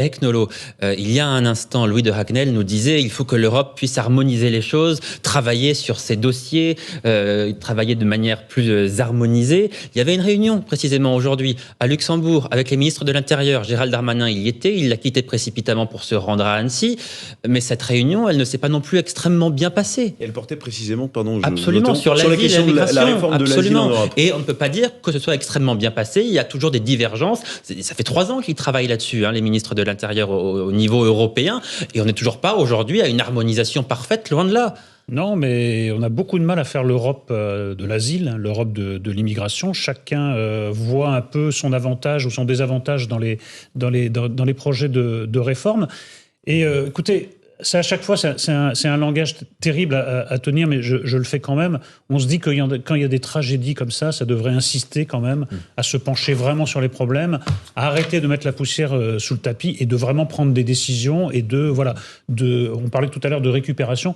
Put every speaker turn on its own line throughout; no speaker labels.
Eric Nolot, il y a un instant, Louis de Ragnel nous disait il faut que l'Europe puisse harmoniser les choses, travailler sur ses dossiers, travailler de manière plus harmonisée. Il y avait une réunion précisément aujourd'hui à Luxembourg avec les ministres de l'Intérieur. Gérald Darmanin il y était, il l'a quitté précipitamment pour se rendre à Annecy. Mais cette réunion, elle ne s'est pas non plus extrêmement bien passée.
Elle portait précisément,
absolument, sur la
question de la réforme de l'asile en Europe.
Et on ne peut pas dire que ce soit extrêmement bien passé. Il y a toujours des divergences. Ça fait 3 ans qu'ils travaillent là-dessus, les ministres de l'Intérieur au niveau européen, et on n'est toujours pas aujourd'hui à une harmonisation parfaite, loin de là.
Non, mais on a beaucoup de mal à faire l'Europe de l'asile, l'Europe de l'immigration. Chacun voit un peu son avantage ou son désavantage dans les projets de réforme. Et écoutez, ça, à chaque fois, c'est un langage terrible à tenir, mais je le fais quand même. On se dit que quand il y a des tragédies comme ça devrait insister quand même à se pencher vraiment sur les problèmes, à arrêter de mettre la poussière sous le tapis et de vraiment prendre des décisions et on parlait tout à l'heure de récupération.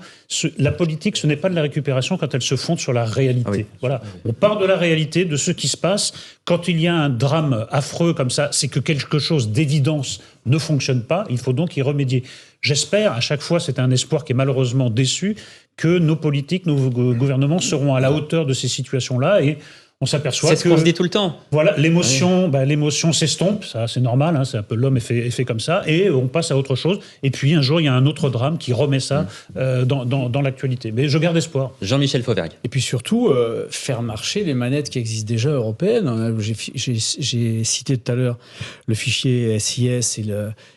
La politique, ce n'est pas de la récupération quand elle se fonde sur la réalité. Ah oui. Voilà. On part de la réalité, de ce qui se passe. Quand il y a un drame affreux comme ça, c'est que quelque chose d'évidence ne fonctionne pas. Il faut donc y remédier. J'espère, à chaque fois, c'est un espoir qui est malheureusement déçu, que nos politiques, nos gouvernements seront à la hauteur de ces situations-là et on s'aperçoit que...
C'est ce qu'on se dit tout le temps.
Voilà, l'émotion s'estompe, ça c'est normal, c'est un peu l'homme est fait comme ça, et on passe à autre chose. Et puis un jour, il y a un autre drame qui remet ça dans l'actualité. Mais je garde espoir.
Jean-Michel Fauvergue.
Et puis surtout, faire marcher les manettes qui existent déjà européennes. J'ai cité tout à l'heure le fichier SIS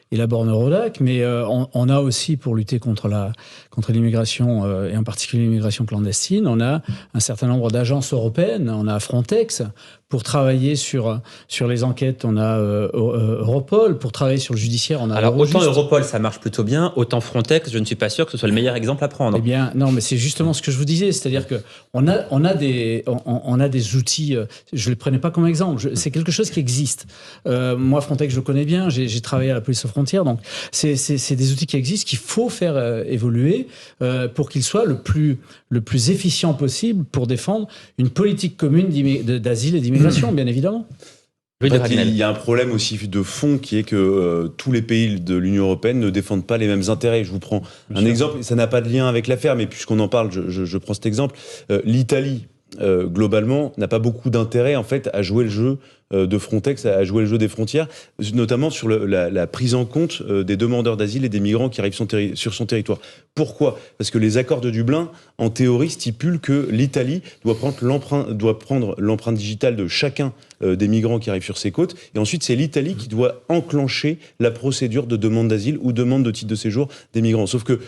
et la borne Eurodac, mais on a aussi, pour lutter contre l'immigration, et en particulier l'immigration clandestine, on a un certain nombre d'agences européennes. On a Frontex pour travailler sur les enquêtes, on a Europol pour travailler sur le judiciaire, on a
Alors
Eurojust.
Autant Europol ça marche plutôt bien, autant Frontex je ne suis pas sûr que ce soit le meilleur exemple à prendre.
Eh bien non, mais c'est justement ce que je vous disais, c'est-à-dire que on a des outils, je les prenais pas comme exemple, c'est quelque chose qui existe. Moi Frontex je le connais bien, j'ai travaillé à la police aux frontières, donc c'est des outils qui existent qu'il faut faire évoluer pour qu'ils soient le plus efficient possible pour défendre une politique commune d'asile et d'immigration, bien évidemment.
En fait, il y a un problème aussi de fond qui est que tous les pays de l'Union européenne ne défendent pas les mêmes intérêts. Je vous prends un exemple, ça n'a pas de lien avec l'affaire, mais puisqu'on en parle, je prends cet exemple. L'Italie, globalement, n'a pas beaucoup d'intérêt en fait à jouer le jeu de Frontex, à jouer le jeu des frontières, notamment sur la prise en compte des demandeurs d'asile et des migrants qui arrivent sur son territoire. Pourquoi ? Parce que les accords de Dublin, en théorie, stipulent que l'Italie doit prendre l'empreinte digitale de chacun des migrants qui arrivent sur ses côtes, et ensuite c'est l'Italie qui doit enclencher la procédure de demande d'asile ou demande de titre de séjour des migrants. Sauf que,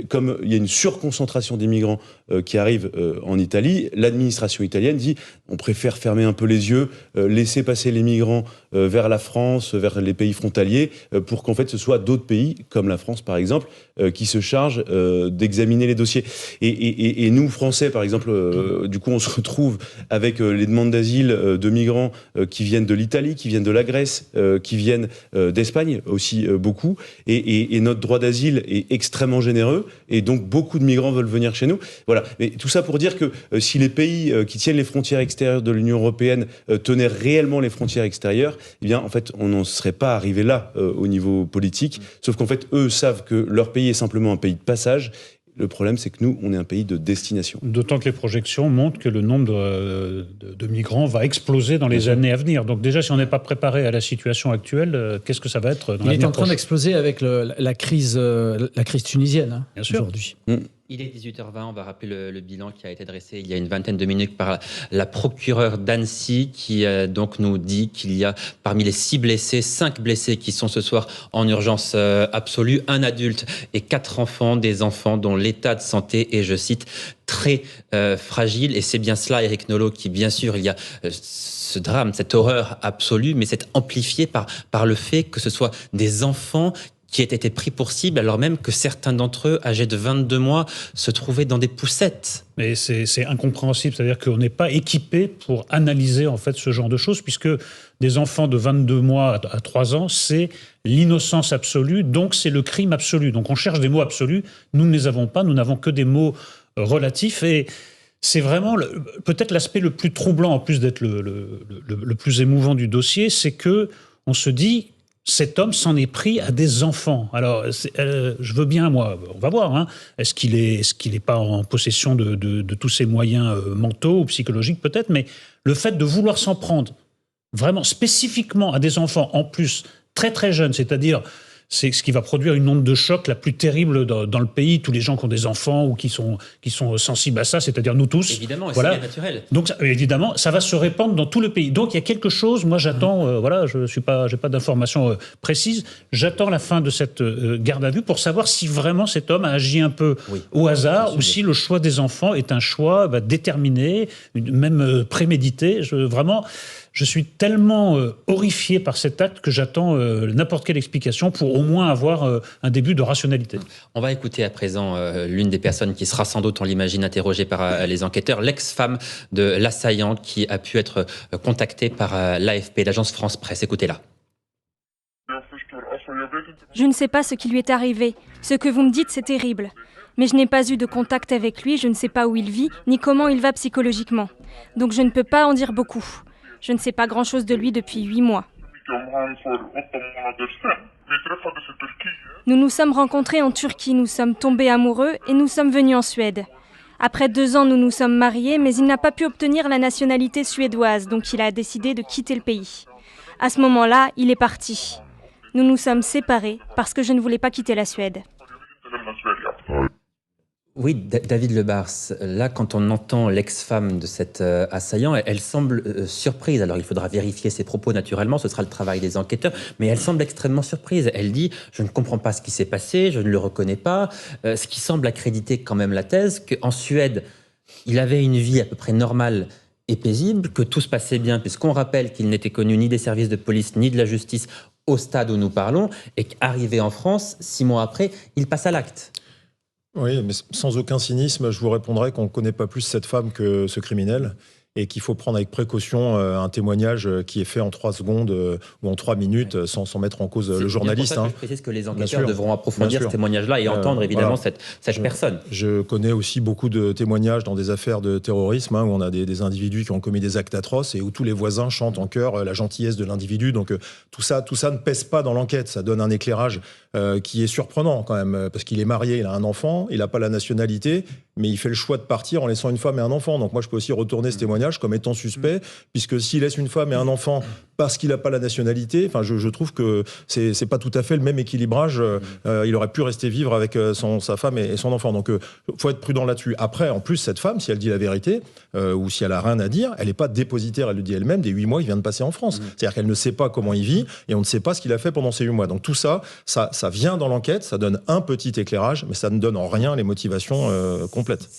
comme il y a une surconcentration des migrants qui arrivent en Italie, l'administration italienne dit on préfère fermer un peu les yeux, laisser passer les migrants vers la France, vers les pays frontaliers, pour qu'en fait ce soit d'autres pays, comme la France par exemple, qui se chargent d'examiner les dossiers. Et nous, Français, par exemple, du coup on se retrouve avec les demandes d'asile de migrants qui viennent de l'Italie, qui viennent de la Grèce, qui viennent d'Espagne aussi beaucoup, et notre droit d'asile est extrêmement généreux, et donc beaucoup de migrants veulent venir chez nous. Voilà. Mais tout ça pour dire que si les pays qui tiennent les frontières extérieures de l'Union européenne tenaient réellement les frontières extérieures, eh bien en fait on n'en serait pas arrivé là au niveau politique, sauf qu'en fait eux savent que leur pays est simplement un pays de passage. Le problème, c'est que nous, on est un pays de destination.
D'autant que les projections montrent que le nombre de migrants va exploser dans les années à venir. Donc déjà, si on n'est pas préparé à la situation actuelle, qu'est-ce que ça va être dans l'avenir proche ?
Il est en train d'exploser avec la crise tunisienne
bien sûr.
Aujourd'hui.
Il est 18h20, on va rappeler le bilan qui a été dressé il y a une vingtaine de minutes par la procureure d'Annecy qui donc nous dit qu'il y a parmi les 6 blessés, 5 blessés qui sont ce soir en urgence absolue, 1 adulte et 4 enfants, des enfants dont l'état de santé est, je cite, très fragile. Et c'est bien cela, Eric Nolot, qui bien sûr, il y a ce drame, cette horreur absolue, mais c'est amplifié par le fait que ce soit des enfants qui aient été pris pour cible, alors même que certains d'entre eux, âgés de 22 mois, se trouvaient dans des poussettes.
Mais c'est incompréhensible, c'est-à-dire qu'on n'est pas équipé pour analyser en fait ce genre de choses, puisque des enfants de 22 mois à 3 ans, c'est l'innocence absolue, donc c'est le crime absolu. Donc on cherche des mots absolus, nous ne les avons pas, nous n'avons que des mots relatifs, et c'est vraiment peut-être l'aspect le plus troublant, en plus d'être le plus émouvant du dossier, c'est que on se dit cet homme s'en est pris à des enfants. Alors, je veux bien, moi, on va voir, hein, est-ce qu'il est pas en possession de tous ses moyens mentaux ou psychologiques peut-être, mais le fait de vouloir s'en prendre vraiment spécifiquement à des enfants, en plus très très jeunes, c'est-à-dire c'est ce qui va produire une onde de choc la plus terrible dans le pays. Tous les gens qui ont des enfants ou qui sont sensibles à ça, c'est-à-dire nous tous.
Évidemment,
voilà.
C'est naturel.
Donc, évidemment, ça va se répandre dans tout le pays. Donc, il y a quelque chose, moi j'attends, voilà, j'ai pas d'informations précises, j'attends la fin de cette garde à vue pour savoir si vraiment cet homme a agi un peu au hasard ou si le choix des enfants est un choix déterminé, même prémédité. Je suis tellement horrifié par cet acte que j'attends n'importe quelle explication pour au moins avoir un début de rationalité.
On va écouter à présent l'une des personnes qui sera sans doute, on l'imagine, interrogée par les enquêteurs, l'ex-femme de l'assaillant qui a pu être contactée par l'AFP, l'agence France Presse. Écoutez-la.
Je ne sais pas ce qui lui est arrivé. Ce que vous me dites, c'est terrible. Mais je n'ai pas eu de contact avec lui, je ne sais pas où il vit, ni comment il va psychologiquement. Donc je ne peux pas en dire beaucoup. Je ne sais pas grand-chose de lui depuis 8 mois. Nous nous sommes rencontrés en Turquie, nous sommes tombés amoureux et nous sommes venus en Suède. Après 2 ans, nous nous sommes mariés, mais il n'a pas pu obtenir la nationalité suédoise, donc il a décidé de quitter le pays. À ce moment-là, il est parti. Nous nous sommes séparés parce que je ne voulais pas quitter la Suède.
Oui, David Lebars, là, quand on entend l'ex-femme de cet assaillant, elle semble surprise. Alors, il faudra vérifier ses propos naturellement, ce sera le travail des enquêteurs, mais elle semble extrêmement surprise. Elle dit « Je ne comprends pas ce qui s'est passé, je ne le reconnais pas », ce qui semble accréditer quand même la thèse qu'en Suède, il avait une vie à peu près normale et paisible, que tout se passait bien, puisqu'on rappelle qu'il n'était connu ni des services de police, ni de la justice au stade où nous parlons, et qu'arrivé en France, 6 mois après, il passe à l'acte.
Oui, mais sans aucun cynisme, je vous répondrai qu'on ne connaît pas plus cette femme que ce criminel et qu'il faut prendre avec précaution un témoignage qui est fait en 3 secondes ou en 3 minutes sans mettre en cause le journaliste.
C'est pour ça que je précise que les enquêteurs devront approfondir ce témoignage-là et entendre évidemment cette personne.
Je connais aussi beaucoup de témoignages dans des affaires de terrorisme où on a des individus qui ont commis des actes atroces et où tous les voisins chantent en chœur la gentillesse de l'individu. Donc tout ça ne pèse pas dans l'enquête. Ça donne un éclairage qui est surprenant quand même parce qu'il est marié, il a un enfant, il n'a pas la nationalité, mais il fait le choix de partir en laissant une femme et un enfant. Donc moi, je peux aussi retourner ce témoignage comme étant suspect, puisque s'il laisse une femme et un enfant parce qu'il n'a pas la nationalité, je trouve que c'est pas tout à fait le même équilibrage. Il aurait pu rester vivre avec sa femme et son enfant. Donc faut être prudent là-dessus. Après, en plus, cette femme, si elle dit la vérité, ou si elle a rien à dire, elle n'est pas dépositaire, elle le dit elle-même, des 8 mois qu'il vient de passer en France. C'est-à-dire qu'elle ne sait pas comment il vit, et on ne sait pas ce qu'il a fait pendant ces 8 mois. Donc tout ça vient dans l'enquête, ça donne un petit éclairage, mais ça ne donne en rien les motivations complètes.